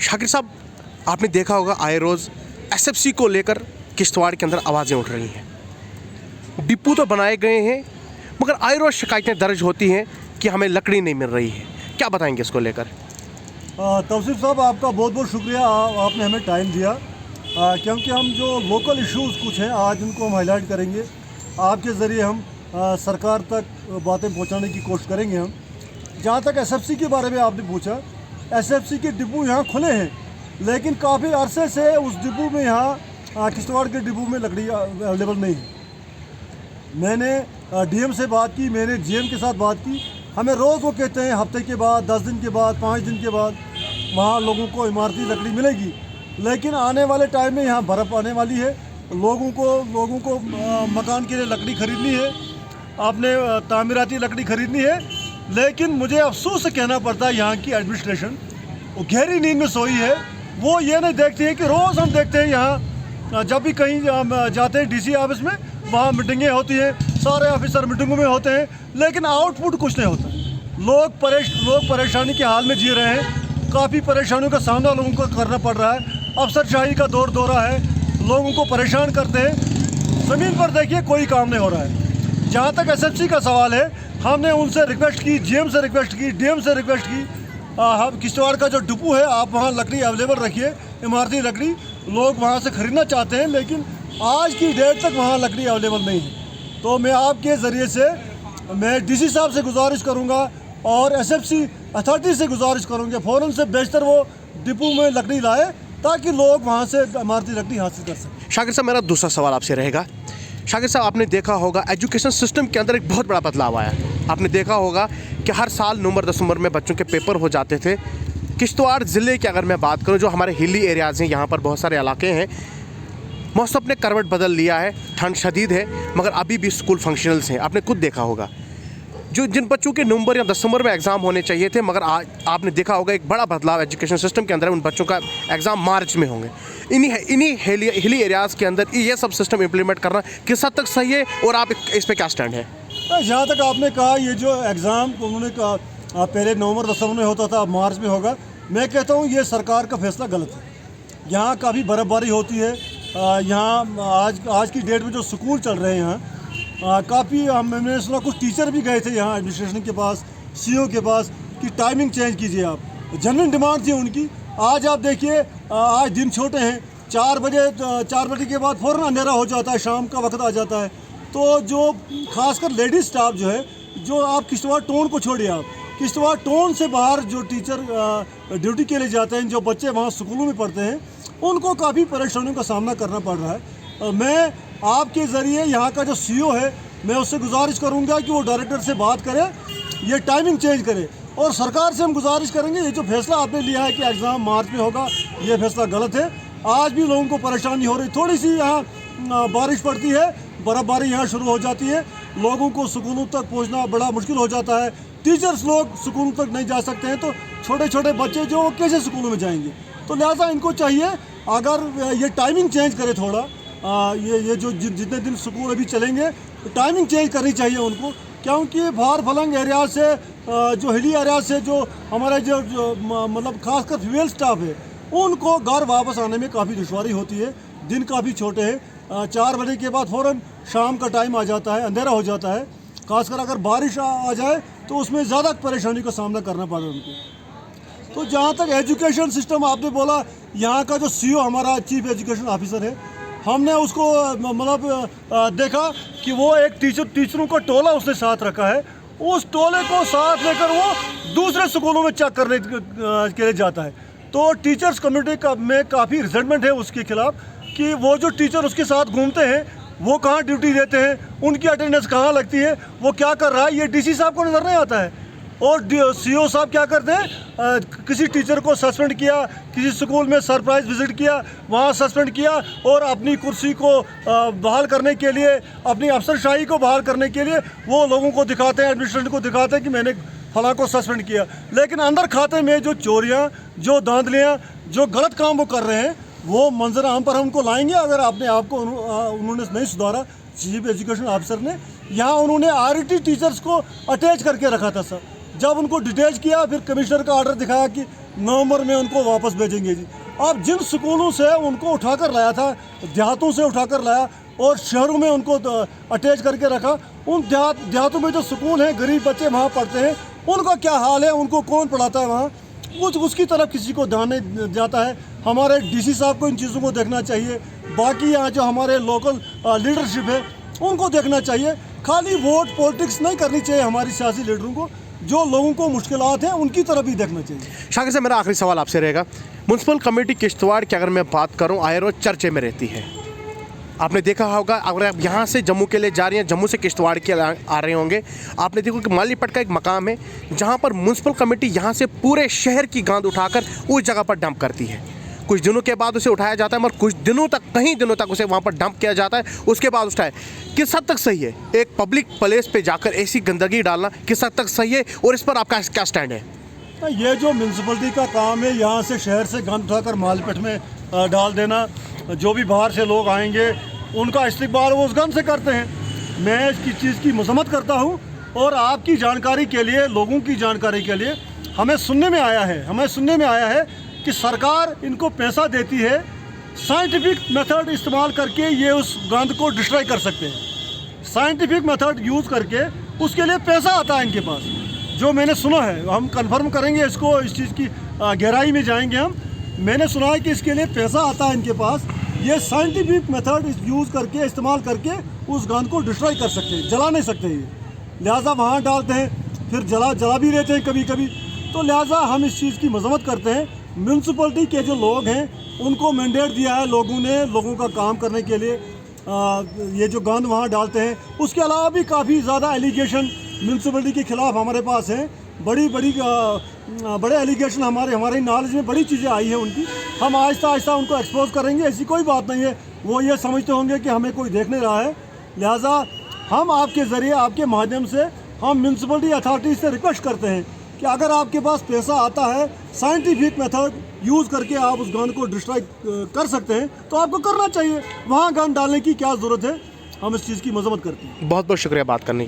शाकिर साहब, आपने देखा होगा आए रोज़ एसएफसी को लेकर किश्तवाड़ के अंदर आवाज़ें उठ रही हैं। डिपो तो बनाए गए हैं मगर आए रोज़ शिकायतें दर्ज होती हैं कि हमें लकड़ी नहीं मिल रही है। क्या बताएंगे इसको लेकर? तौसीफ साहब, आपका बहुत बहुत शुक्रिया, आपने हमें टाइम दिया, क्योंकि हम जो लोकल इश्यूज़ कुछ हैं आज उनको हम हाईलाइट करेंगे। आपके ज़रिए हम सरकार तक बातें पहुंचाने की कोशिश करेंगे। हम जहां तक एसएफसी के बारे में आपने पूछा, एसएफसी के डिपो यहाँ खुले हैं, लेकिन काफ़ी अरसे से उस डिपो में यहाँ किश्तवाड़ के डिपो में लकड़ी अवेलेबल नहीं है। मैंने डीएम से बात की, मैंने जीएम के साथ बात की। हमें रोज़ वो कहते हैं हफ्ते के बाद, 10 दिन के बाद, 5 दिन के बाद वहाँ लोगों को इमारती लकड़ी मिलेगी, लेकिन आने वाले टाइम में यहाँ बर्फ़ आने वाली है। लोगों को मकान के लिए लकड़ी ख़रीदनी है, आपने तामीराती लकड़ी ख़रीदनी है, लेकिन मुझे अफसोस से कहना पड़ता है यहाँ की एडमिनिस्ट्रेशन वो गहरी नींद में सोई है। वो ये नहीं देखती है कि रोज़ हम देखते हैं यहाँ जब भी कहीं जाते हैं डीसी ऑफिस में, वहाँ मीटिंगें होती हैं, सारे ऑफिसर मीटिंगों में होते हैं, लेकिन आउटपुट कुछ नहीं होता। लोग परेशानी के हाल में जी रहे हैं। काफ़ी परेशानियों का सामना लोगों को करना पड़ रहा है। अफसरशाही का दौरा है, लोगों को परेशान करते हैं। ज़मीन पर देखिए कोई काम नहीं हो रहा है। जहाँ तक एसएफसी का सवाल है, हमने उनसे रिक्वेस्ट की, जीएम से रिक्वेस्ट की, डीएम से रिक्वेस्ट की, हम किश्तवाड़ का जो डिपो है आप वहाँ लकड़ी अवेलेबल रखिए, इमारती लकड़ी लोग वहाँ से ख़रीदना चाहते हैं, लेकिन आज की डेट तक वहाँ लकड़ी अवेलेबल नहीं है। तो मैं आपके ज़रिए से मैं डीसी साहब से गुजारिश करूँगा और एसएफसी अथॉरिटी से गुजारिश करूँगा, फ़ौरन से बेशतर वो डिपो में लकड़ी लाए ताकि लोग वहाँ से इमारती लकड़ी हासिल कर सकें। शाकिर साहब, मेरा दूसरा सवाल आपसे रहेगा। शाकिर साहब, आपने देखा होगा एजुकेशन सिस्टम के अंदर एक बहुत बड़ा बदलाव आया। आपने देखा होगा कि हर साल नवंबर दिसंबर में बच्चों के पेपर हो जाते थे। किश्तवाड़ ज़िले की अगर मैं बात करूं, जो हमारे हिली एरियाज़ हैं, यहाँ पर बहुत सारे इलाके हैं, मौसम ने करवट बदल लिया है। ठंड शदीद है मगर अभी भी स्कूल फंक्शनल्स हैं। आपने खुद देखा होगा जिन बच्चों के नवंबर या दिसंबर में एग्ज़ाम होने चाहिए थे, मगर आज आपने देखा होगा एक बड़ा बदलाव एजुकेशन सिस्टम के अंदर, उन बच्चों का एग्ज़ाम मार्च में होंगे। इन्हीं हिली एरियाज़ के अंदर ये सब सिस्टम इम्प्लीमेंट करना किस हद तक सही है और आप इस पर क्या स्टैंड है? जहाँ तक आपने कहा ये जो एग्ज़ाम उन्होंने कहा पहले नवंबर दिसंबर में होता था, अब मार्च में होगा, मैं कहता हूँ ये सरकार का फैसला गलत है। यहाँ काफ़ी बर्फ़बारी होती है। यहाँ आज की डेट में जो स्कूल चल रहे हैं यहाँ काफ़ी, मैंने सुना कुछ टीचर भी गए थे यहाँ एडमिनिस्ट्रेशन के पास, सीईओ के पास कि टाइमिंग चेंज कीजिए आप। जेन्युइन डिमांड थी उनकी। आज आप देखिए, आज दिन छोटे हैं, 4 बजे के बाद फ़ौरन अंधेरा हो जाता है, शाम का वक्त आ जाता है। तो जो खासकर लेडीज़ स्टाफ जो है, जो आप किश्तवाड़ टाउन को छोड़िए, आप किश्तवाड़ टाउन से बाहर जो टीचर ड्यूटी के लिए जाते हैं, जो बच्चे वहाँ स्कूलों में पढ़ते हैं, उनको काफ़ी परेशानियों का सामना करना पड़ रहा है। मैं आपके ज़रिए यहाँ का जो सीईओ है, मैं उससे गुजारिश करूँगा कि वो डायरेक्टर से बात करे, ये टाइमिंग चेंज करे। और सरकार से हम गुजारिश करेंगे, ये जो फैसला आपने लिया है कि एग्ज़ाम मार्च में होगा, ये फैसला गलत है। आज भी लोगों को परेशानी हो रही, थोड़ी सी यहाँ बारिश पड़ती है, बर्फ़बारी यहाँ शुरू हो जाती है, लोगों को स्कूलों तक पहुँचना बड़ा मुश्किल हो जाता है। टीचर्स लोग स्कूलों तक नहीं जा सकते हैं, तो छोटे छोटे बच्चे जो कैसे स्कूलों में जाएंगे? तो लिहाजा इनको चाहिए, अगर ये टाइमिंग चेंज करे थोड़ा, ये जो जितने दिन स्कूल अभी चलेंगे, तो टाइमिंग चेंज करनी चाहिए उनको, क्योंकि भार फलंग एरिया से, जो हिली एरिया से जो हमारे जो मतलब खासकर फीमेल स्टाफ है, उनको घर वापस आने में काफ़ी दुश्वारी होती है। दिन काफ़ी छोटे हैं, 4 बजे के बाद फ़ौरन शाम का टाइम आ जाता है, अंधेरा हो जाता है। खासकर अगर बारिश आ जाए तो उसमें ज़्यादा परेशानी का सामना करना पड़ा उनको। तो जहाँ तक एजुकेशन सिस्टम आपने बोला, यहाँ का जो सीईओ हमारा चीफ एजुकेशन ऑफिसर है, हमने उसको मतलब देखा कि वो एक टीचरों का टोला उसने साथ रखा है। उस टोले को साथ लेकर वो दूसरे स्कूलों में चेक करने के लिए जाता है। तो टीचर्स कम्युनिटी में काफ़ी रिजेंटमेंट है उसके खिलाफ कि वो जो टीचर उसके साथ घूमते हैं, वो कहाँ ड्यूटी देते हैं, उनकी अटेंडेंस कहाँ लगती है, वो क्या कर रहा है, ये डीसी साहब को नज़र नहीं आता है। और सीईओ साहब क्या करते हैं, किसी टीचर को सस्पेंड किया, किसी स्कूल में सरप्राइज विजिट किया, वहाँ सस्पेंड किया, और अपनी कुर्सी को बहाल करने के लिए, अपनी अफसरशाही को बहाल करने के लिए वो लोगों को दिखाते हैं, एडमिनिस्ट्रेशन को दिखाते हैं कि मैंने फलां को सस्पेंड किया। लेकिन अंदर खाते में जो चोरियाँ, जो धांधलियाँ, जो गलत काम वो कर रहे हैं, वो मंजर आम पर हम उनको लाएंगे। अगर आपने आपको उन्होंने नहीं सुधारा, चीफ एजुकेशन ऑफिसर ने, यहाँ उन्होंने आरईटी टीचर्स को अटैच करके रखा था सर। जब उनको डिटेच किया फिर कमिश्नर का ऑर्डर दिखाया कि नवंबर में उनको वापस भेजेंगे जी। अब जिन स्कूलों से उनको उठाकर लाया था, देहातों से उठाकर लाया और शहरों में उनको अटैच करके रखा, उन देहातों में जो स्कूल हैं, गरीब बच्चे वहाँ पढ़ते हैं, उनका क्या हाल है, उनको कौन पढ़ाता है वहाँ, उसकी तरफ किसी को ध्यान नहीं जाता है। हमारे डीसी साहब को इन चीज़ों को देखना चाहिए। बाकी यहाँ जो हमारे लोकल लीडरशिप है उनको देखना चाहिए। खाली वोट पॉलिटिक्स नहीं करनी चाहिए हमारी सियासी लीडरों को, जो लोगों को मुश्किलात हैं उनकी तरफ भी देखना चाहिए। शाकिर साहब, मेरा आखिरी सवाल आपसे रहेगा, म्यूनसिपल कमेटी किश्तवाड़ की अगर मैं बात करूँ, आए रोज चर्चे में रहती है। आपने देखा होगा, अगर आप यहाँ से जम्मू के लिए जा रही हैं, जम्मू से किश्तवाड़ के आ रहे होंगे, आपने देखा कि मालीपट का एक मकाम है जहाँ पर म्यूनसिपल कमेटी यहाँ से पूरे शहर की गांद उठाकर उस जगह पर डंप करती है। कुछ दिनों के बाद उसे उठाया जाता है, मगर कुछ दिनों तक, कई दिनों तक उसे वहाँ पर डंप किया जाता है, उसके बाद उठाए। किस हद तक सही है एक पब्लिक प्लेस पे जाकर ऐसी गंदगी डालना, किस हद तक सही है और इस पर आपका क्या स्टैंड है? ये जो म्यूनसिपलिटी का काम है, यहाँ से शहर से गंद उठाकर मालपेट में डाल देना, जो भी बाहर से लोग आएंगे उनका इस्तेमाल वो उस गंद से करते हैं। मैं इसकी चीज़ की मजम्मत करता हूँ और आपकी जानकारी के लिए, लोगों की जानकारी के लिए, हमें सुनने में आया है कि सरकार इनको पैसा देती है, साइंटिफिक मेथड इस्तेमाल करके ये उस गंद को डिस्ट्रॉय कर सकते हैं। साइंटिफिक मेथड यूज़ करके उसके लिए पैसा आता है इनके पास, जो मैंने सुना है। हम कंफर्म करेंगे इसको, इस चीज़ की गहराई में जाएंगे हम। मैंने सुना है कि इसके लिए पैसा आता है इनके पास। ये साइंटिफिक मेथड यूज़ करके, इस्तेमाल करके उस गंद को डिस्ट्रॉय कर सकते हैं, जला नहीं सकते ये। लिहाजा वहाँ डालते हैं, फिर जला भी रहते हैं कभी कभी। तो लिहाजा हम इस चीज़ की मजम्मत करते हैं। म्यूनसिपलिटी के जो लोग हैं उनको मैंडेट दिया है लोगों ने, लोगों का काम करने के लिए। ये जो गंद वहाँ डालते हैं, उसके अलावा भी काफ़ी ज़्यादा एलिगेशन म्यूनसिपलिटी के ख़िलाफ़ हमारे पास हैं। बड़े एलिगेशन हमारे नॉलेज में बड़ी चीज़ें आई हैं उनकी। हम आहिस्ता आहिस्ता उनको एक्सपोज करेंगे। ऐसी कोई बात नहीं है, वो ये समझते होंगे कि हमें कोई देख नहीं रहा है। लिहाजा हम आपके ज़रिए, आपके माध्यम से हम म्यूनसिपलिटी अथॉरिटी से रिक्वेस्ट करते हैं कि अगर आपके पास पैसा आता है, साइंटिफिक मेथड यूज़ करके आप उस गंद को डिस्ट्रॉय कर सकते हैं, तो आपको करना चाहिए। वहाँ गंद डालने की क्या ज़रूरत है? हम इस चीज़ की मजम्मत करते हैं। बहुत बहुत शुक्रिया बात करने के लिए।